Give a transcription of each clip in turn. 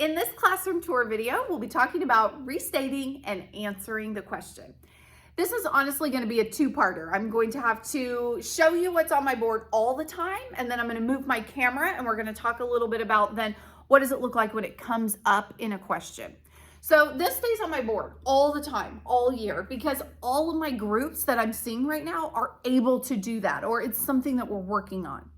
In this classroom tour video, we'll be talking about restating and answering the question. This is honestly going to be a two-parter. I'm going to have to show you what's on my board all the time, and then I'm going to move my camera and we're going to talk a little bit about then what does it look like when it comes up in a question. So this stays on my board all the time, all year, because all of my groups that I'm seeing right now are able to do that, or it's something that we're working on.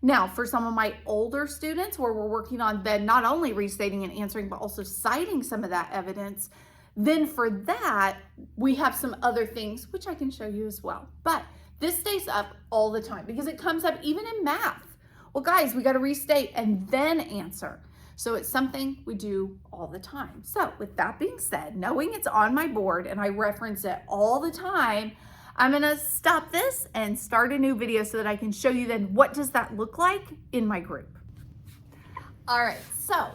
Now, for some of my older students where we're working on then not only restating and answering, but also citing some of that evidence, then for that, we have some other things, which I can show you as well. But this stays up all the time because it comes up even in math. Well, guys, we got to restate and then answer. So it's something we do all the time. So with that being said, knowing it's on my board and I reference it all the time, I'm gonna stop this and start a new video so that I can show you then what does that look like in my group. All right, so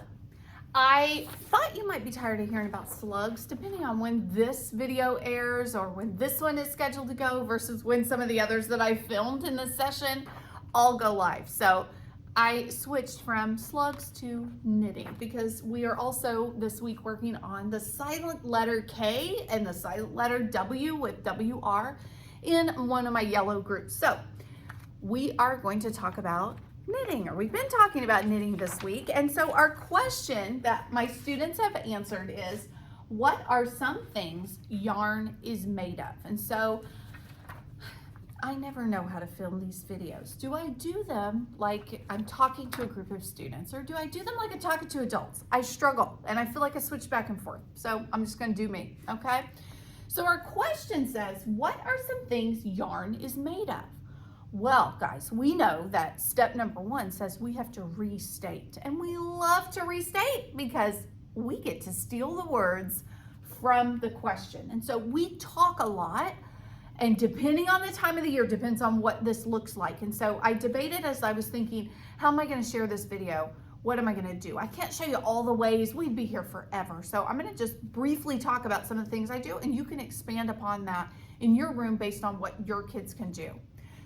I thought you might be tired of hearing about slugs, depending on when this video airs or when this one is scheduled to go versus when some of the others that I filmed in this session all go live. So I switched from slugs to knitting because we are also this week working on the silent letter K and the silent letter W with WR in one of my yellow groups. So we are going to talk about knitting, or we've been talking about knitting this week. And so our question that my students have answered is, what are some things yarn is made of? And so I never know how to film these videos. Do I do them like I'm talking to a group of students, or do I do them like I'm talking to adults? I struggle and I feel like I switch back and forth. So I'm just gonna do me, okay? So our question says, what are some things yarn is made of? Well, guys, we know that step number one says we have to restate, and we love to restate because we get to steal the words from the question. And so we talk a lot, and depending on the time of the year, depends on what this looks like. And so I debated as I was thinking, how am I gonna share this video? What am I gonna do? I can't show you all the ways, we'd be here forever. So I'm gonna just briefly talk about some of the things I do, and you can expand upon that in your room based on what your kids can do.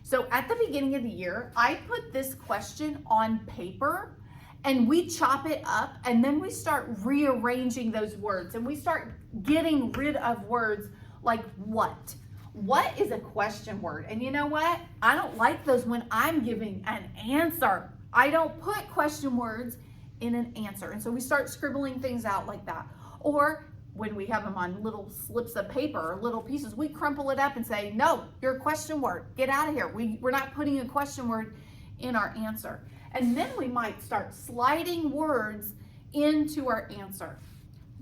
So at the beginning of the year, I put this question on paper and we chop it up, and then we start rearranging those words, and we start getting rid of words like what. What is a question word? And you know what? I don't like those when I'm giving an answer. I don't put question words in an answer. And so we start scribbling things out like that. Or when we have them on little slips of paper or little pieces, we crumple it up and say, no, you're a question word. Get out of here. We're not putting a question word in our answer. And then we might start sliding words into our answer.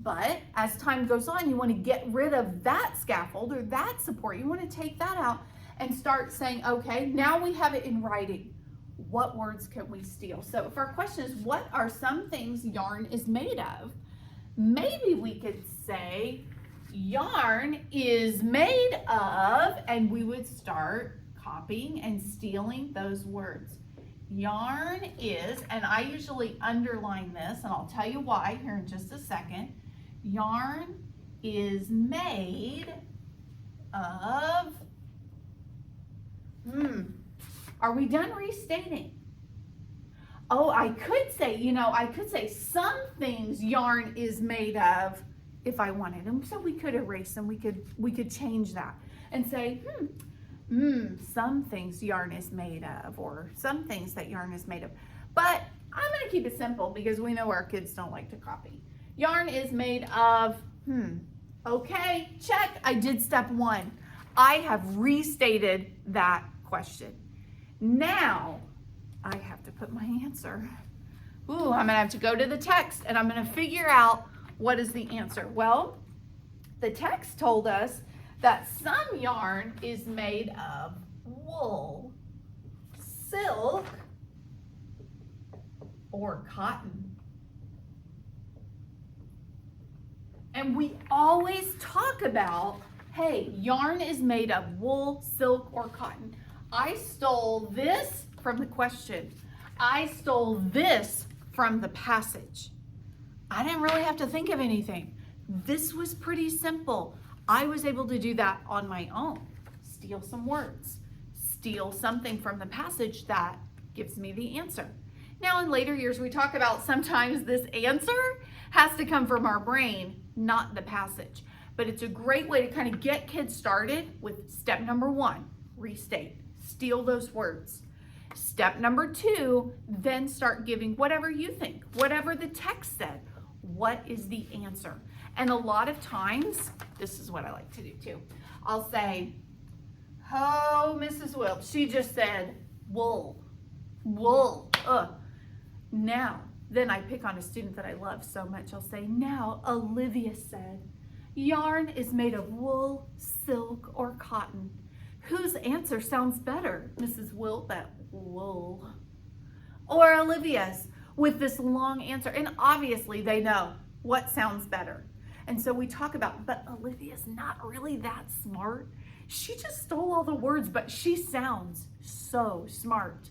But as time goes on, you want to get rid of that scaffold or that support. You want to take that out and start saying, okay, now we have it in writing. What words can we steal? So if our question is, what are some things yarn is made of? Maybe we could say yarn is made of, and we would start copying and stealing those words. Yarn is, and I usually underline this, and I'll tell you why here in just a second. Yarn is made of, are we done restating? Oh, I could say, some things yarn is made of if I wanted them. So we could erase them, we could change that and say, some things yarn is made of, or some things that yarn is made of. But I'm gonna keep it simple because we know our kids don't like to copy. Yarn is made of, okay, check, I did step one. I have restated that question. Now, I have to put my answer. I'm gonna have to go to the text and I'm gonna figure out what is the answer. Well, the text told us that some yarn is made of wool, silk, or cotton. And we always talk about, hey, yarn is made of wool, silk, or cotton. I stole this from the question. I stole this from the passage. I didn't really have to think of anything. This was pretty simple. I was able to do that on my own. Steal some words, steal something from the passage that gives me the answer. Now in later years, we talk about sometimes this answer has to come from our brain, not the passage. But it's a great way to kind of get kids started with step number 1, restate, steal those words. Step number 2, then start giving whatever you think, whatever the text said. What is the answer? And a lot of times, this is what I like to do too. I'll say, oh, Mrs. Wilt, she just said wool, wool, Now, then I pick on a student that I love so much. I'll say, now, Olivia said, yarn is made of wool, silk, or cotton. Whose answer sounds better, Mrs. Wilt, that wool? Or Olivia's with this long answer? And obviously they know what sounds better. And so we talk about, but Olivia's not really that smart. She just stole all the words, but she sounds so smart.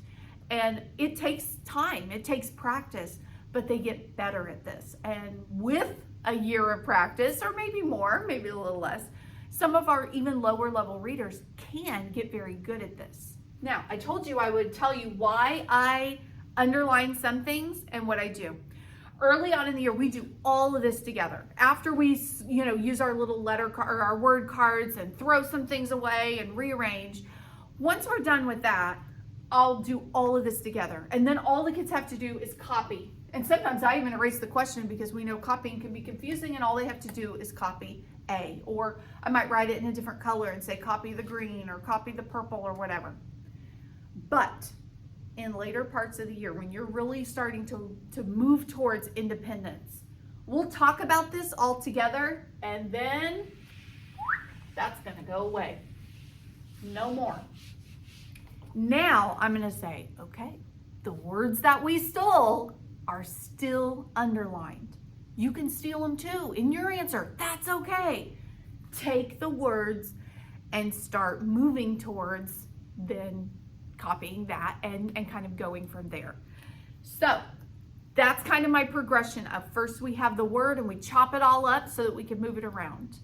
And it takes time, it takes practice, but they get better at this. And with a year of practice, or maybe more, maybe a little less, some of our even lower level readers can get very good at this. Now, I told you I would tell you why I underline some things and what I do. Early on in the year, we do all of this together. After we, use our little or our word cards and throw some things away and rearrange. Once we're done with that, I'll do all of this together. And then all the kids have to do is copy. And sometimes I even erase the question because we know copying can be confusing and all they have to do is copy A. Or I might write it in a different color and say copy the green or copy the purple or whatever. But in later parts of the year, when you're really starting to move towards independence, we'll talk about this all together and then that's gonna go away. No more. Now I'm gonna say, okay, the words that we stole are still underlined. You can steal them too in your answer. That's okay. Take the words and start moving towards then copying that and kind of going from there. So that's kind of my progression of first we have the word and we chop it all up so that we can move it around.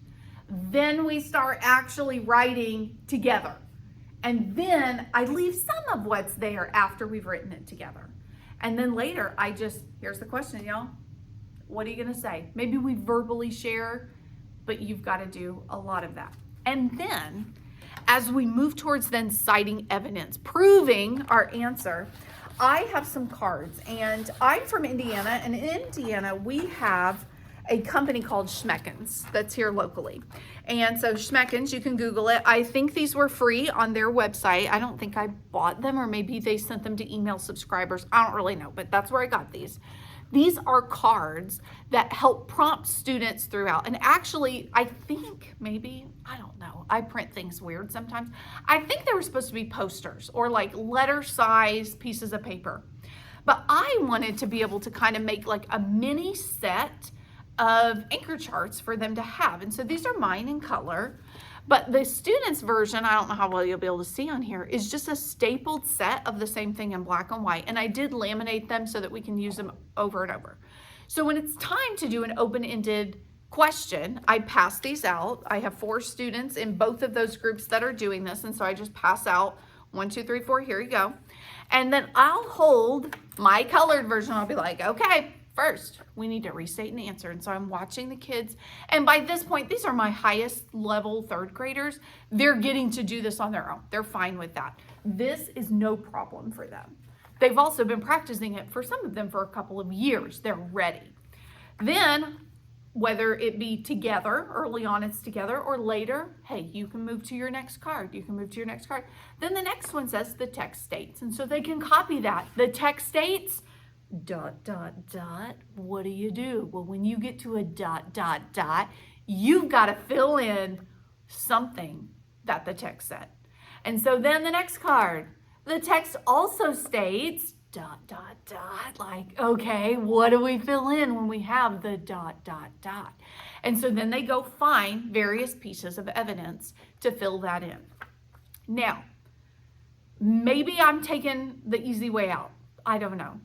Then we start actually writing together. And then I leave some of what's there after we've written it together. And then later here's the question, y'all. What are you gonna say? Maybe we verbally share, but you've got to do a lot of that. And then as we move towards then citing evidence, proving our answer, I have some cards and I'm from Indiana, and in Indiana we have a company called Schmeckens that's here locally. And so Schmeckens, you can Google it. I think these were free on their website. I don't think I bought them, or maybe they sent them to email subscribers. I don't really know, but that's where I got these. These are cards that help prompt students throughout. And actually, I think maybe, I don't know, I print things weird sometimes. I think they were supposed to be posters or like letter size pieces of paper. But I wanted to be able to kind of make like a mini set of anchor charts for them to have. And so these are mine in color. But the students version, I don't know how well you'll be able to see on here, is just a stapled set of the same thing in black and white. And I did laminate them so that we can use them over and over. So when it's time to do an open-ended question, I pass these out. I have 4 students in both of those groups that are doing this. And so I just pass out 1, 2, 3, 4, here you go. And then I'll hold my colored version. I'll be like, okay, first, we need to restate an answer. And so I'm watching the kids. And by this point, these are my highest level 3rd graders. They're getting to do this on their own. They're fine with that. This is no problem for them. They've also been practicing it for some of them for a couple of years. They're ready. Then, whether it be together, early on it's together, or later, hey, you can move to your next card. You can move to your next card. Then the next one says the text states. And so they can copy that. The text states, ... What do you do? Well, when you get to a ... you've got to fill in something that the text said. And so then the next card, the text also states ... Like, okay, what do we fill in when we have the ... And so then they go find various pieces of evidence to fill that in. Now, maybe I'm taking the easy way out. I don't know.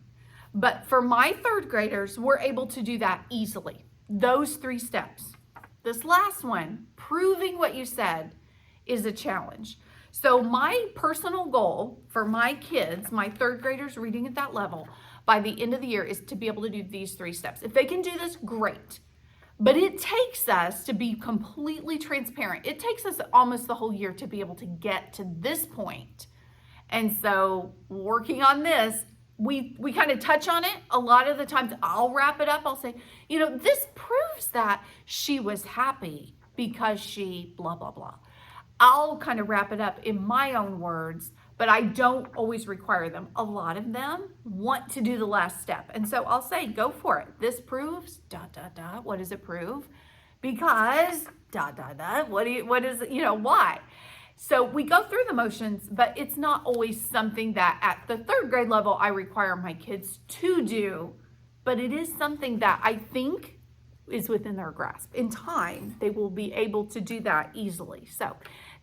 But for my 3rd graders, we're able to do that easily. Those 3 steps. This last one, proving what you said, is a challenge. So my personal goal for my kids, my 3rd graders reading at that level, by the end of the year is to be able to do these 3 steps. If they can do this, great. But it takes us, to be completely transparent, it takes us almost the whole year to be able to get to this point. And so working on this, we kind of touch on it. A lot of the times I'll wrap it up. I'll say, you know, this proves that she was happy because she blah, blah, blah. I'll kind of wrap it up in my own words, but I don't always require them. A lot of them want to do the last step. And so I'll say, go for it. This proves, dot, dot, dot. What does it prove? Because, dot, dot, dot. What is it, you know, why? So we go through the motions, but it's not always something that at the 3rd grade level I require my kids to do, but it is something that I think is within their grasp. In time, they will be able to do that easily. So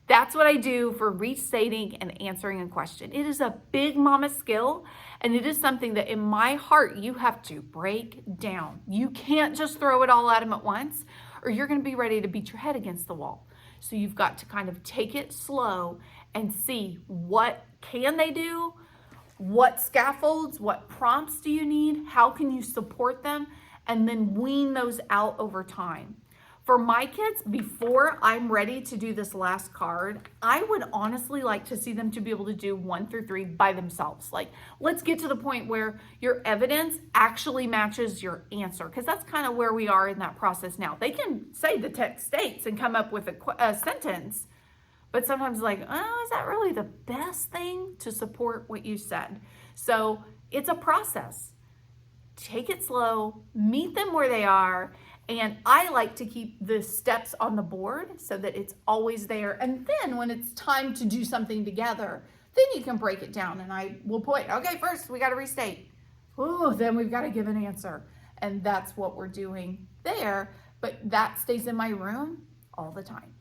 that's what I do for restating and answering a question. It is a big mama skill, and it is something that in my heart you have to break down. You can't just throw it all at them at once, or you're going to be ready to beat your head against the wall. So you've got to kind of take it slow and see what can they do, what scaffolds, what prompts do you need, how can you support them, and then wean those out over time. For my kids, before I'm ready to do this last card, I would honestly like to see them to be able to do 1 through 3 by themselves. Like, let's get to the point where your evidence actually matches your answer, because that's kind of where we are in that process now. They can say the text states and come up with a sentence, but sometimes like, oh, is that really the best thing to support what you said? So it's a process. Take it slow, meet them where they are. And I like to keep the steps on the board so that it's always there. And then when it's time to do something together, then you can break it down. And I will point, okay, first we got to restate. Oh, then we've got to give an answer. And that's what we're doing there. But that stays in my room all the time.